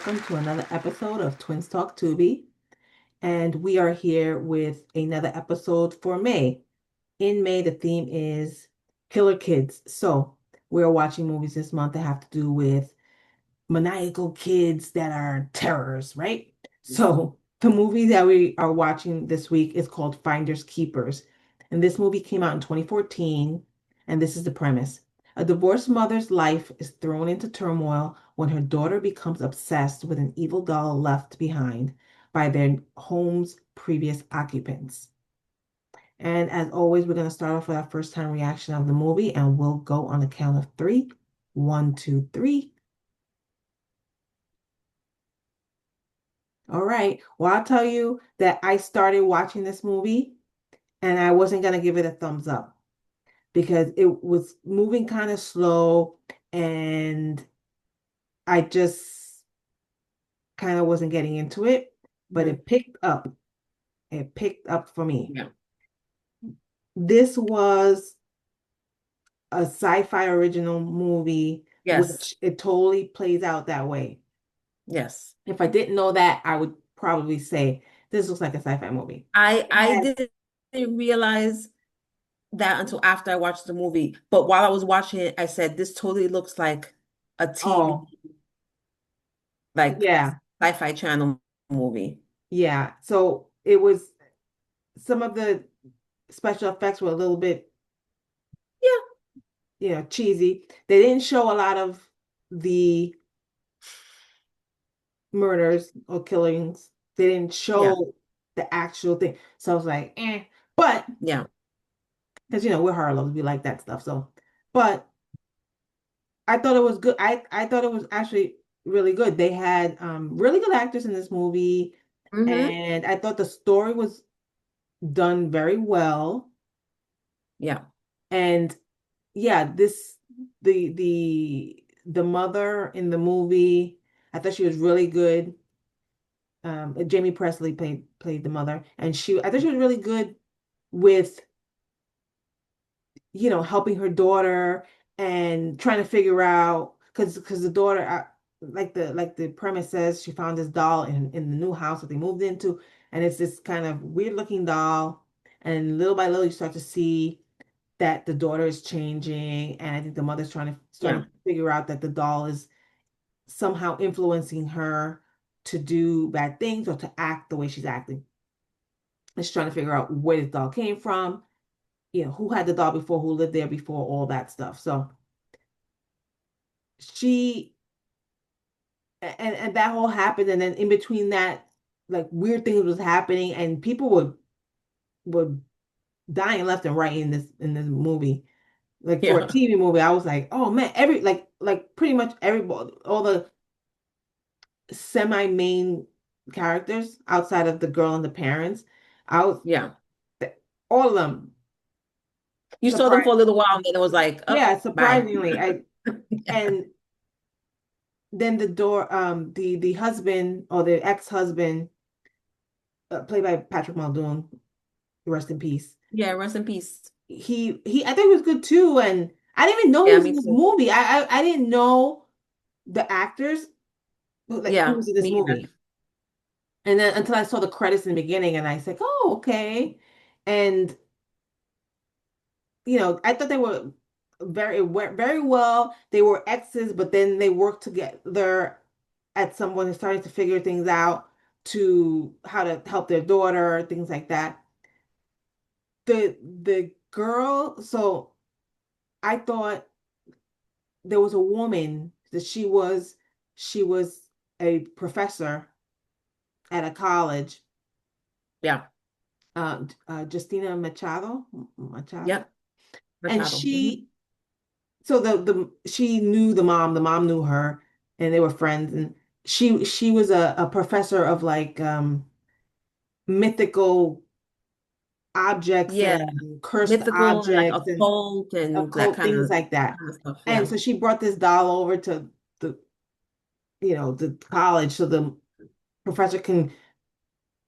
welcome to another episode of Twins Talk Tubi. And we are here with another episode for May. In May, the theme is Killer Kids. So we're watching movies this month that have to do with maniacal kids that are terrors, right? So the movie that we are watching this week is called Finders Keepers. And this movie came out in 2014, and this is the premise. A divorced mother's life is thrown into turmoil when her daughter becomes obsessed with an evil doll left behind by their home's previous occupants. And as always, we're going to start off with our first time reaction of the movie, and we'll go on the count of three. One, two, three. All right. Well, I'll tell you that I started watching this movie and I wasn't going to give it a thumbs up because it was moving kind of slow and I just kind of wasn't getting into it, but Mhm. it picked up. It picked up for me. Yeah. This was a sci-fi original movie, Yes. which it totally plays out that way. Yes. If I didn't know that, I would probably say this looks like a sci-fi movie. I It didn't realize that until after I watched the movie. But while I was watching it, I said, this totally looks like a TV, oh, like yeah. sci-fi channel movie. Yeah, so it was some of the special effects were a little bit, Yeah. cheesy. They didn't show a lot of the murders or killings. They didn't Yeah. show the actual thing. So I was like, eh. But Yeah. because we're horror lovers, we like that stuff. So, but I thought it was good. I thought it was actually really good. They had really good actors in this movie, Hmm. and I thought the story was done very well. Yeah. And yeah, the mother in the movie, I thought she was really good. Jamie Presley played the mother, and I thought she was really good with helping her daughter and trying to figure out because the daughter, like the premise says, she found this doll in the new house that they moved into, and it's this kind of weird looking doll, and little by little you start to see that the daughter is changing, and I think the mother's starting Yeah. to figure out that the doll is somehow influencing her to do bad things or to act the way she's acting. And she's trying to figure out where this doll came from, who had the doll before, who lived there before, all that stuff. So she and that whole happened, and then in between that, like weird things was happening, and people were dying left and right in this movie. Like for a Yeah. TV movie, I was like, oh man, like pretty much everybody, all the semi-main characters outside of the girl and the parents, I was Yeah. all of them You saw them for a surprised. little while and then it was like, oh, Yeah, bye. surprisingly, I Yeah. and then the husband or the ex-husband, played by Patrick Muldoon, rest in peace. Yeah. Rest in peace. He I think he was good too, and I didn't even know he Yeah, was in me this too. movie. I didn't know the actors who Yeah, was in this me either. movie. And then until I saw the credits in the beginning, and I said, "Oh, okay." And I thought they were very well. They were exes, but then they worked together at some point and started to figure things out to how to help their daughter, things like that. The girl, so I thought there was a woman that she was a professor at a college, Yeah. Justina Machado, Yep. and Machado. so she knew the mom knew her, and they were friends, and she was a professor of like mythical objects Yeah. and cursed Mythical and like objects and occult and that occult things like that. kind of stuff. And Yeah. so she brought this doll over to the the college so the professor can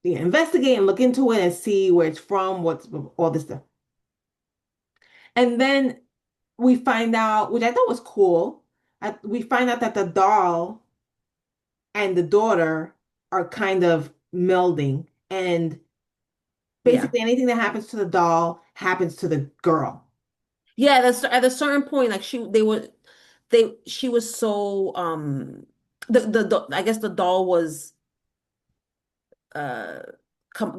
investigate and look into it and see where it's from, what's all this stuff. And then we find out, which I thought was cool, we find out that the doll and the daughter are kind of melding. And Yeah. basically anything that happens to the doll happens to the girl. Yeah, that's at a certain point, like she was so the I guess the doll was uh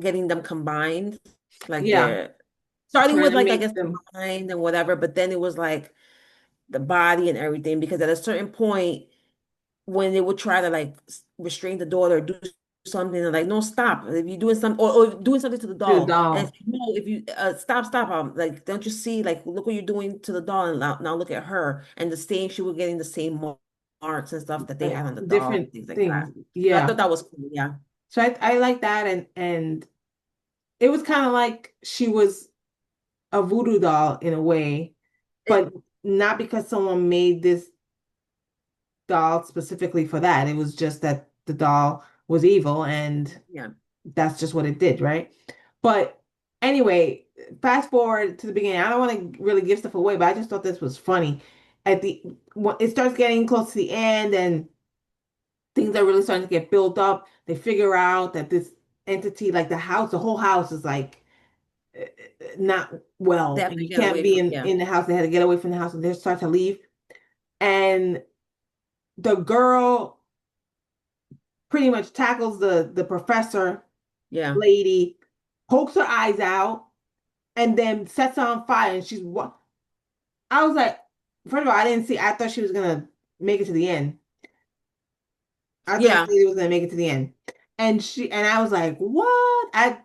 getting them combined, like Yeah, they're starting trying with to like I guess make the them mind and whatever, but then it was like the body and everything because at a certain point when they would try to like restrain the daughter, do something, and like, no, stop. If you're doing something or doing something to the to the doll, and doll. it's, no, if you stop, like, don't you see, like, look what you're doing to the doll, and now look at her, and the same, she was getting the same marks and stuff that they had on the doll, Different things like things. that. So I Yeah. thought that was cool. Yeah, So I like that, and it was kind of like she was a voodoo doll in a way, it, but not because someone made this doll specifically for that. It was just that the doll was evil and yeah, that's just what it did, right? But anyway, fast forward to the beginning. I don't want to really give stuff away, but I just thought this was funny. At the when it starts getting close to the end and things are really starting to get built up, they figure out that this entity, like the house, the whole house is like not they well, have and to you get can't away be from, in the house. They had to get away from the house, and they start to leave. And the girl pretty much tackles the professor yeah. lady, pokes her eyes out, and then sets her on fire. And she's what? I was like, first of all, I didn't see. I thought she was gonna make it to the end. I thought this Yeah. lady was gonna make it to the end, and I was like, what?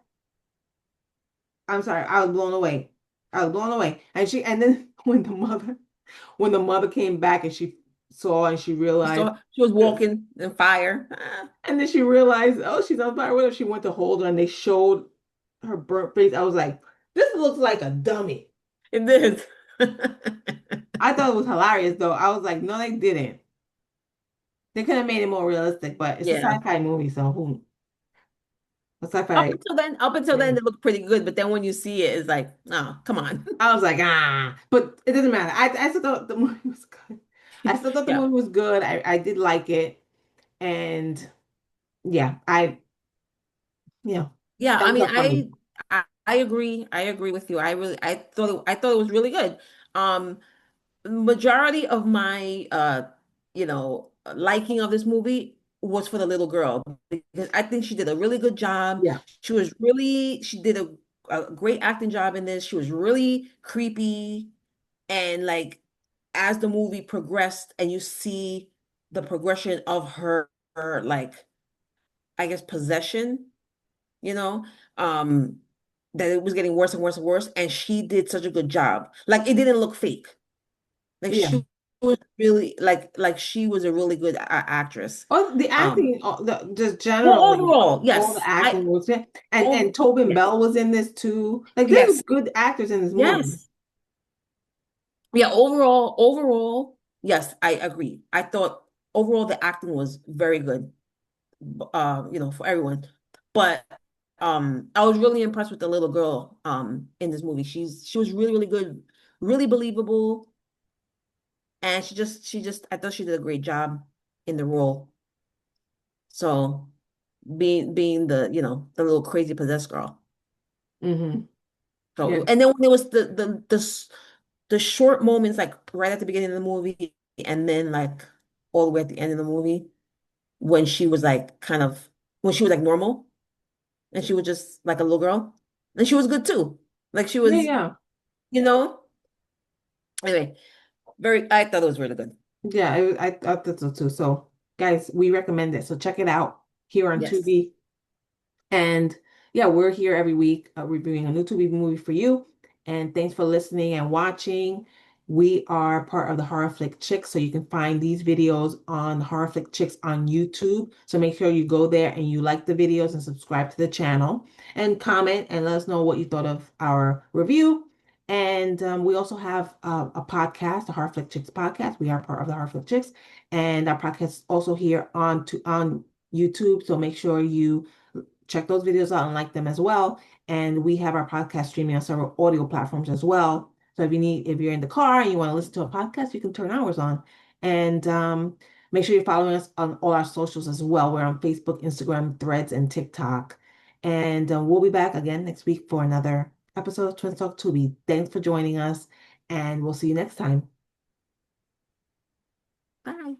I'm sorry, I was blown away. I was blown away. And then when the mother came back and she saw and she realized, She was walking in fire. Ah, and then she realized, oh, she's on fire. Whatever. She went to hold her and they showed her burnt face. I was like, this looks like a dummy. it is. I thought it was hilarious though. I was like, no, they didn't. They could have made it more realistic, but it's a Yeah. sci-fi movie, so who a Up sci-fi. until then, up until then, Thing. it looked pretty good. But then when you see it, it's like, oh, come on. I was like, ah, but it doesn't matter. I still thought the movie was good. I still thought the Yeah. movie was good. I did like it. And yeah, Yeah. I thumbs mean, up for me. I agree. I agree with you. I thought it was really good. Um, Majority of my liking of this movie was for the little girl because I think she did a really good job. Yeah. She did a great acting job in this. She was really creepy. And like as the movie progressed and you see the progression of her like I guess possession, you know, um, that it was getting worse and worse and worse. And she did such a good job. Like it didn't look fake. Like Yeah. she was really like she was a really good actress. Oh, the Um, acting, just well, generally, overall, all the yes. acting was good. And Oh, Tobin yes, Bell was in this too. Like there's yes, good actors in this movie. yes. Yeah, overall, yes, I agree. I thought overall the acting was very good. For everyone. But I was really impressed with the little girl in this movie. She was really, really good, really believable, and she just I thought she did a great job in the role. So being the little crazy possessed girl. Hmm. Yeah. So and then when there was the short moments like right at the beginning of the movie and then like all the way at the end of the movie when she was like kind of when she was like normal and she was just like a little girl. And she was good too. Like she Yeah, was, yeah. you know, anyway, I thought it was really good. Yeah, I thought so too. So, guys, we recommend it. So check it out here on Yes. Tubi. And yeah, we're here every week reviewing a new Tubi movie for you. And thanks for listening and watching. We are part of the Horror Flick Chicks, so you can find these videos on Horror Flick Chicks on YouTube. So make sure you go there and you like the videos and subscribe to the channel and comment and let us know what you thought of our review. And we also have a podcast, the Horror Flick Chicks podcast. We are part of the Horror Flick Chicks, and our podcast is also here on YouTube. So make sure you check those videos out and like them as well. And we have our podcast streaming on several audio platforms as well. So if you're in the car and you want to listen to a podcast, you can turn ours on. And Make sure you're following us on all our socials as well. We're on Facebook, Instagram, Threads, and TikTok. And we'll be back again next week for another episode of Twins Talk Tubi. Thanks for joining us, and we'll see you next time. Bye.